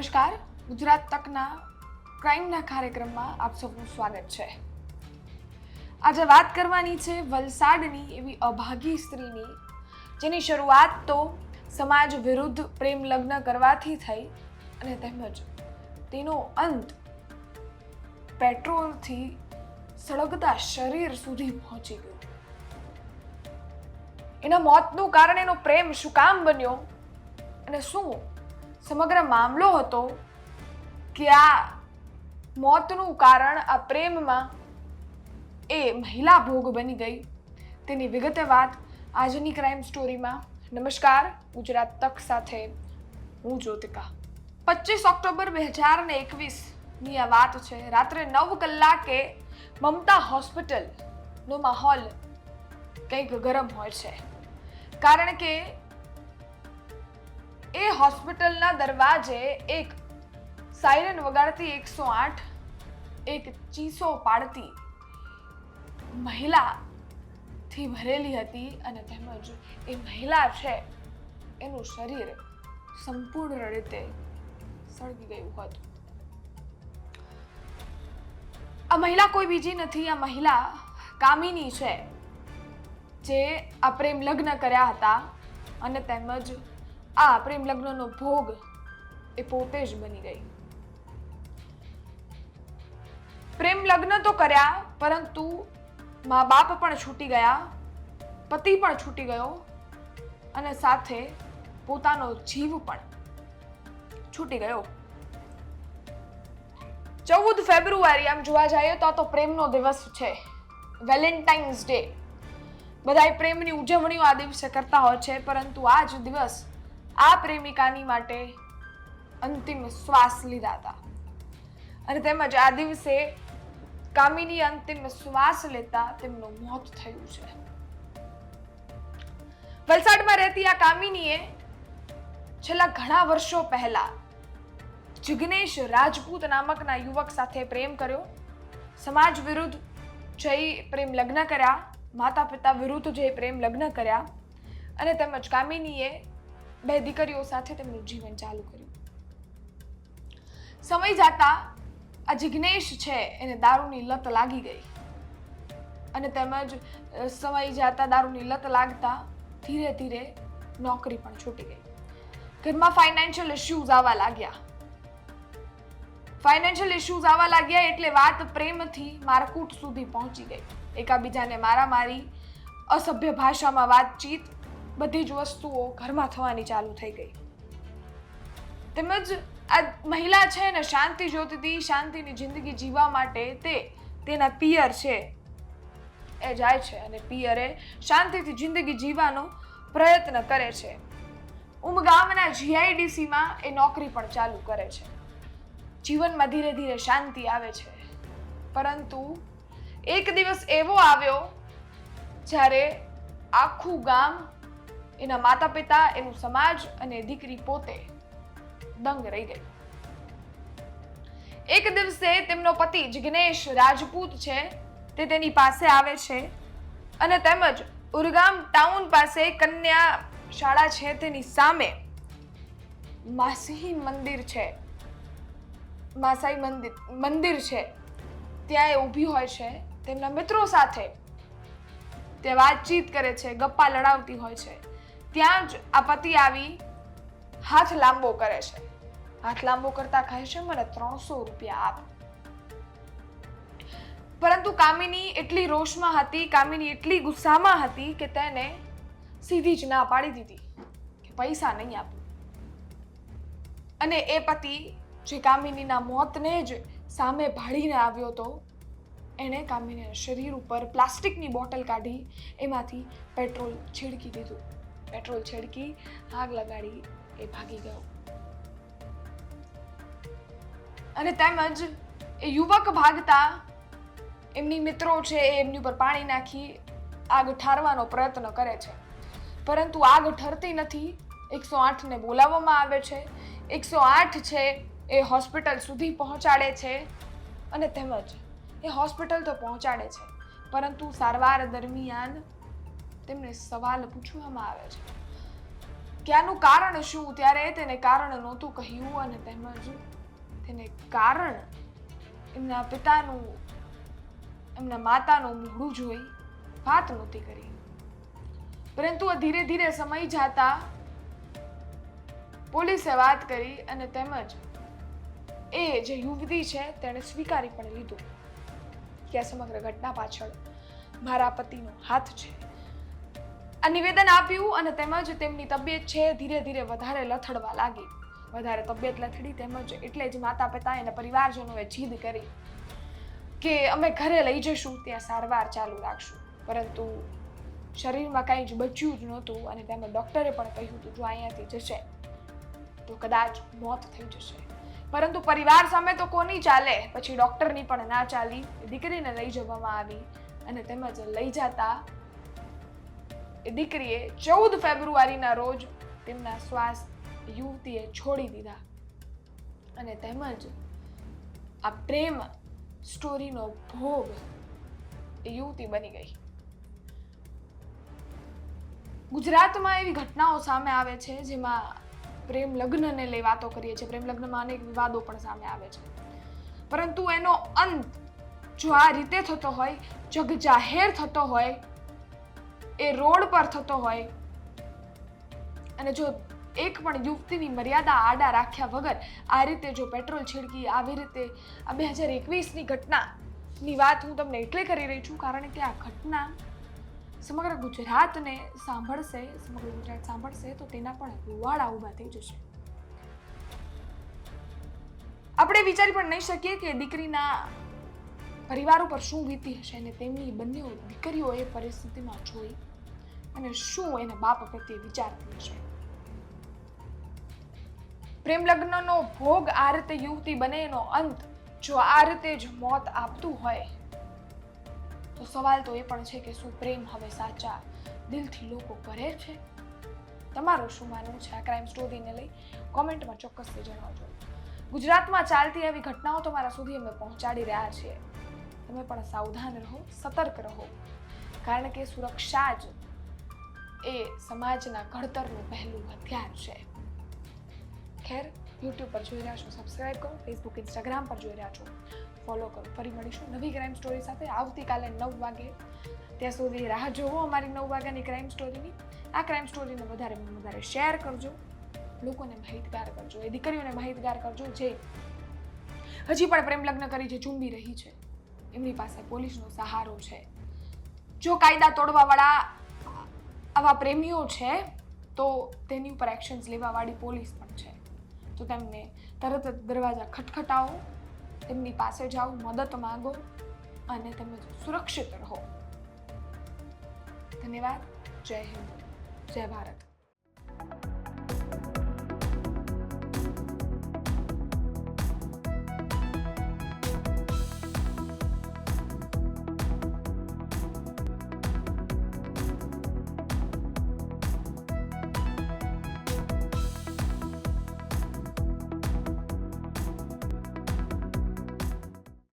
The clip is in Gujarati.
નમસ્કાર, ગુજરાત તકના ક્રાઇમના કાર્યક્રમમાં આપ સૌનું સ્વાગત છે. આજે વાત કરવાની છે વલસાડની એવી અભાગી સ્ત્રીની, જેની શરૂઆત તો સમાજ વિરુદ્ધ પ્રેમ લગ્ન કરવાથી થઈ અને તેમજ તેનો અંત પેટ્રોલથી સળગતા શરીર સુધી પહોંચી ગયો. એના મોતનું કારણ એનો પ્રેમ શું કામ બન્યો અને શું સમગ્ર મામલો હતો કે આ મોતનું કારણ આ પ્રેમમાં એ મહિલા ભોગ બની ગઈ, તેની વિગતે વાત આજની ક્રાઇમ સ્ટોરીમાં. નમસ્કાર, ગુજરાત તક સાથે હું જ્યોતિકા. 25 ઓક્ટોબર 2021ની આ વાત છે. રાત્રે 9 કલાકે મમતા હોસ્પિટલનો માહોલ કંઈક ગરમ હોય છે, કારણ કે એ હોસ્પિટલના દરવાજે એક સાયરન વગાડતી 108, એક ચીસો પાડતી મહિલાથી ભરેલી હતી અને તેમજ એ મહિલા છે એનું શરીર સંપૂર્ણ રીતે સળગી ગયું હતું. આ મહિલા કોઈ બીજી નથી, આ મહિલા કામિની છે, જે આ પ્રેમ લગ્ન કર્યા હતા અને તેમજ આ પ્રેમ લગ્નનો ભોગ એ પોતે જ બની ગઈ. પ્રેમ લગ્ન તો કર્યા, પરંતુ મા બાપ પણ છૂટી ગયા, પતિ પણ છૂટી ગયો અને સાથે પોતાનો જીવ પણ છૂટી ગયો. 14 ફેબ્રુઆરી, આમ જોવા જઈએ તો આ તો પ્રેમનો દિવસ છે, વેલેન્ટાઇન્સ ડે. બધા પ્રેમની ઉજવણીઓ આ દિવસે કરતા હોય છે, પરંતુ આ જ દિવસ આ પ્રેમિકાની માટે અંતિમ શ્વાસ લીધા હતા અને તેમજ આ દિવસે કામિની અંતિમ શ્વાસ લેતા તેમનું મોત થયું છે. વલસાડમાં રહેતી આ કામિનીએ છેલ્લા ઘણા વર્ષો પહેલા જિગ્નેશ રાજપૂત નામકના યુવક સાથે પ્રેમ કર્યો. સમાજ વિરુદ્ધ જઈ પ્રેમ લગ્ન કર્યા, માતા પિતા વિરુદ્ધ જઈ પ્રેમ લગ્ન કર્યા અને તેમજ કામિનીએ 2 દીકરીઓ સાથે તેમનું જીવન ચાલુ કર્યું. સમય જતા આ જિગ્નેશ છે એને દારૂની લત લાગી ગઈ અને તેમજ સમય જતા દારૂની લત લાગતા ધીરે ધીરે નોકરી પણ છૂટી ગઈ. ઘરમાં ફાઇનાન્શિયલ ઇશ્યુઝ આવવા લાગ્યા એટલે વાત પ્રેમથી મારકૂટ સુધી પહોંચી ગઈ. એકાબીજાને મારામારી, અસભ્ય ભાષામાં વાતચીત, બધી જ વસ્તુઓ ઘરમાં થવાની ચાલુ થઈ ગઈ. તેમજ આ મહિલા છે ને શાંતિ જોતી હતી, શાંતિની જિંદગી જીવવા માટે તેના પિયર છે એ જાય છે અને પિયરે શાંતિથી જિંદગી જીવવાનો પ્રયત્ન કરે છે. ઉમગામના GIDCમાં એ નોકરી પણ ચાલુ કરે છે. જીવનમાં ધીરે ધીરે શાંતિ આવે છે, પરંતુ એક દિવસ એવો આવ્યો જ્યારે આખું ગામ, એના માતા પિતા, એનું સમાજ અને દીકરી પોતે દંગ રહી ગઈ. એક દિવસે તેમનો પતિ જિગ્નેશ રાજપૂત છે તે તેની પાસે આવે છે અને તેમજ ઉરગામ ટાઉન પાસે કન્યા શાળા છે તેની સામે માસાઈ મંદિર છે, ત્યાં એ ઊભી હોય છે. તેમના મિત્રો સાથે તે વાતચીત કરે છે, ગપ્પા લડાવતી હોય છે. ત્યાં જ આ પતિ આવી હાથ લાંબો કરે છે. હાથ લાંબો કરતા કહે છે, મને 300 રૂપિયા આપ. પરંતુ કામિની એટલી રોષમાં હતી, કામિની એટલી ગુસ્સામાં હતી કે તેને સીધી જ ના પાડી દીધી કે પૈસા નહીં આપું. અને એ પતિ જે કામિનીના મોતને જ સામે ભાળીને આવ્યો હતો, એણે કામિનીના શરીર ઉપર પ્લાસ્ટિકની બોટલ કાઢી એમાંથી પેટ્રોલ છેડકી દીધું. પેટ્રોલ છેડકી આગ લગાડી એ ભાગી ગયો. અને તેમજ એ યુવક ભાગતા એમની મિત્રો છે એ એમની ઉપર પાણી નાખી આગ ઠારવાનો પ્રયત્ન કરે છે, પરંતુ આગ ઠરતી નથી. 108ને બોલાવવામાં આવે છે. 108 છે એ હોસ્પિટલ સુધી પહોંચાડે છે અને તેમજ એ હોસ્પિટલ તો પહોંચાડે છે, પરંતુ સારવાર દરમિયાન તેમને સવાલ પૂછવામાં આવે છે કે આનું કારણ શું, ત્યારે તેને કારણ નહોતું કહ્યું અને તેમજ તેને કારણ એમના પિતાનું, એમના માતાનું મોઢું જોઈ વાત નહોતી કરી. પરંતુ ધીરે ધીરે સમય જતા પોલીસે વાત કરી અને તેમજ એ જે યુવતી છે તેણે સ્વીકારી પણ લીધું કે આ સમગ્ર ઘટના પાછળ મારા પતિનો હાથ છે. આ નિવેદન આપ્યું અને તેમજ તેમની તબિયત છે ધીરે ધીરે વધારે લથડવા લાગી. વધારે તબિયત લથડી તેમજ એટલે જ માતા પિતા અને પરિવારજનોએ જીદ કરી કે અમે ઘરે લઈ જશું, ત્યાં સારવાર ચાલુ રાખશું. પરંતુ શરીરમાં કાંઈ જ બચ્યું જ નહોતું અને તેમજ ડૉક્ટરે પણ કહ્યું હતું જો અહીંયાથી જશે તો કદાચ મોત થઈ જશે. પરંતુ પરિવાર સામે તો કોની ચાલે, પછી ડૉક્ટરની પણ ના ચાલી. દીકરીને લઈ જવામાં આવી અને તેમજ લઈ જતા એ દીકરીએ 14 ફેબ્રુઆરીના રોજ તેમના શ્વાસ યુવતીએ છોડી દીધા અને તેમજ આ પ્રેમ સ્ટોરીનો ભોગ એ યુવતી બની ગઈ. ગુજરાતમાં એવી ઘટનાઓ સામે આવે છે જેમાં પ્રેમ લગ્નને લઈ વાતો કરીએ છીએ. પ્રેમ લગ્નમાં અનેક વિવાદો પણ સામે આવે છે, પરંતુ એનો અંત જો આ રીતે થતો હોય, જગ જાહેર થતો હોય, એ રોડ પર થતો હોય અને જો એક પણ યુવતીની મર્યાદા આડા રાખ્યા વગર આ રીતે જો પેટ્રોલ છિડકી આવી રીતે આ 2021ની ઘટનાની વાત હું તમને એટલે કરી રહી છું કારણ કે આ ઘટના સમગ્ર ગુજરાતને સાંભળશે, સમગ્ર ગુજરાત સાંભળશે તો તેના પણ રૂવાડા ઊભા થઈ જશે. આપણે વિચારી પણ નહીં શકીએ કે દીકરીના પરિવાર ઉપર શું વીતી હશે અને તેમની બંને દીકરીઓ એ પરિસ્થિતિમાં જોઈ અને શું એના બાપ પ્રત્યે વિચારતી હશે. પ્રેમ લગ્નનો ભોગ આ રીતે યુવતી બને, એનો અંત જો આ રીતે જ મોત આપતું હોય તો સવાલ તો એ પણ છે કે શું પ્રેમ હવે સાચા દિલથી લોકો કરે છે? તમારું શું માનવું છે આ ક્રાઇમ સ્ટોરીને લઈ? કોમેન્ટમાં ચોક્કસથી જણાવજો. ગુજરાતમાં ચાલતી આવી ઘટનાઓ તમારા સુધી અમે પહોંચાડી રહ્યા છીએ. તમે પણ સાવધાન રહો, સતર્ક રહો, કારણ કે સુરક્ષા જ એ સમાજના ઘડતરનું પહેલું હથિયાર છે. ખેર, યુટ્યુબ પર જોઈ રહ્યા છો સબસ્ક્રાઇબ કરો, ફેસબુક ઇન્સ્ટાગ્રામ પર જોઈ રહ્યા છો ફોલો કરો. ફરી મળીશું નવી ક્રાઇમ સ્ટોરી સાથે આવતીકાલે 9 વાગે. ત્યાં સુધી રાહ જોવો અમારી 9 વાગ્યાની ક્રાઇમ સ્ટોરીની. આ ક્રાઇમ સ્ટોરીને વધારે શેર કરજો, લોકોને માહિતગાર કરજો, એ દીકરીઓને માહિતગાર કરજો જે હજી પણ પ્રેમ લગ્ન કરી જે ચૂંબી રહી છે. એમની પાસે પોલીસનો સહારો છે. જો કાયદા તોડવાવાળા આવા પ્રેમીઓ છે તો તેની ઉપર એક્શન્સ લેવાવાળી પોલીસ પણ છે. તો તેમને તરત જ દરવાજા ખટખટાવો, તેમની પાસે જાઓ, મદદ માંગો અને તમે સુરક્ષિત રહો. ધન્યવાદ. જય હિન્દ, જય ભારત.